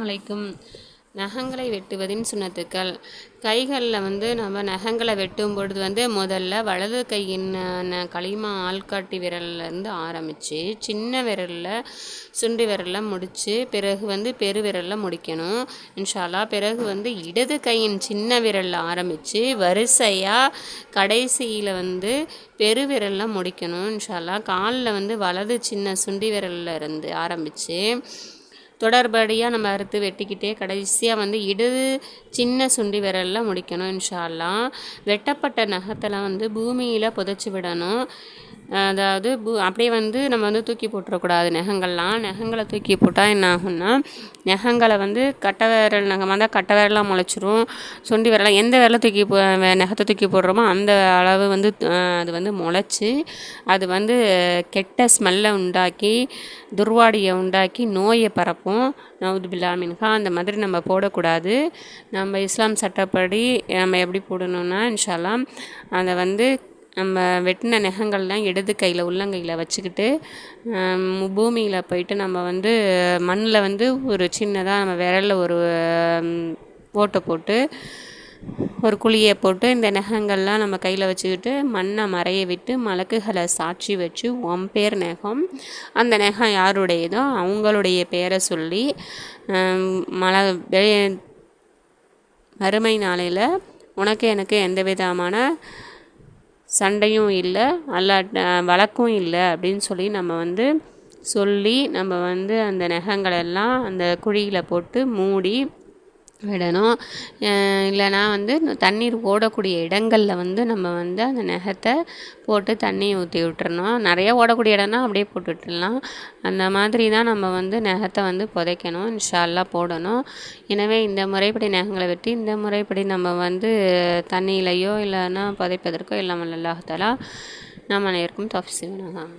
அலைக்கும். நகங்களை வெட்டுவதின் சுன்னத்துக்கள். கைகளில் நம்ம நகங்களை வெட்டும் பொழுது முதல்ல வலது கையின் களிமா ஆள்காட்டி விரல்லேருந்து ஆரம்பித்து சின்ன விரலில் சுண்டி விரலில் முடித்து பிறகு பெரு விரலில் முடிக்கணும் இன்ஷா அல்லாஹ். பிறகு இடது கையின் சின்ன விரலில் ஆரம்பித்து வரிசையாக கடைசியில் பெரு விரலில் முடிக்கணும் இன்ஷா அல்லாஹ். காலில் வலது சின்ன சுண்டி விரலில் இருந்து ஆரம்பித்து தொடர்படியாக நம்ம அறுத்து வெட்டிக்கிட்டே கடைசியாக இடது சின்ன சுண்டி விரலில் முடிக்கணும் இன்ஷா அல்லாஹ். வெட்டப்பட்ட நகத்தில் பூமியில் புதைச்சி விடணும். அதாவது அப்படியே நம்ம தூக்கி போட்டுறக்கூடாது. நகங்களை தூக்கி போட்டால் என்ன ஆகும்னா நகங்களை கட்டை விரல் நகமாக தான் கட்டை விரலாக முளைச்சிரும். சுண்டி விரலாம் எந்த விரலை நகத்தை தூக்கி போடுறோமோ அந்த அளவு அது முளைச்சி அது கெட்ட ஸ்மெல்லை உண்டாக்கி துர்வாடியை உண்டாக்கி நோயை பரப்பும். நவுது பில்லா மின்ஹா. அந்த மாதிரி நம்ம போடக்கூடாது. நம்ம இஸ்லாம் சட்டப்படி நம்ம எப்படி போடணும்னா இன்ஷா அல்லாஹ் அதை நம்ம வெட்டின நகங்கள்லாம் இடது கையில் உள்ளங்கையில் வச்சுக்கிட்டு பூமியில் போயிட்டு நம்ம மண்ணில் ஒரு சின்னதாக நம்ம விரலில் ஒரு ஓட்டை போட்டு ஒரு குழியை போட்டு இந்த நகங்கள்லாம் நம்ம கையில் வச்சுக்கிட்டு மண்ணை மறைய விட்டு மலக்குகளை சாட்சி வச்சு பேர் நகம் அந்த நகம் யாருடையதோ அவங்களுடைய பேரை சொல்லி மறுமை நாளையில் உனக்கு எனக்கு எந்த விதமான சண்டையும் இல்லை வழக்கும் இல்லை அப்படின்னு சொல்லி நம்ம சொல்லி நம்ம அந்த நகங்களெல்லாம் அந்த குழியில் போட்டு மூடி விடணும். இல்லைனா தண்ணீர் ஓடக்கூடிய இடங்களில் நம்ம அந்த நகத்தை போட்டு தண்ணி ஊற்றி விட்டுறணும். நிறைய ஓடக்கூடிய இடம்னா அப்படியே போட்டு விட்டுடலாம். அந்த மாதிரி தான் நம்ம நகத்தை புதைக்கணும் இன்ஷா அல்லாஹ் போடணும். எனவே இந்த முறைப்படி நகங்களை வெட்டி இந்த முறைப்படி நம்ம தண்ணியிலையோ இல்லைன்னா புதைப்பதற்கோ எல்லாம் அல்லாஹ் தஆலா நம்ம அனைவருக்கும் தௌஃபீக் செய்வானாக.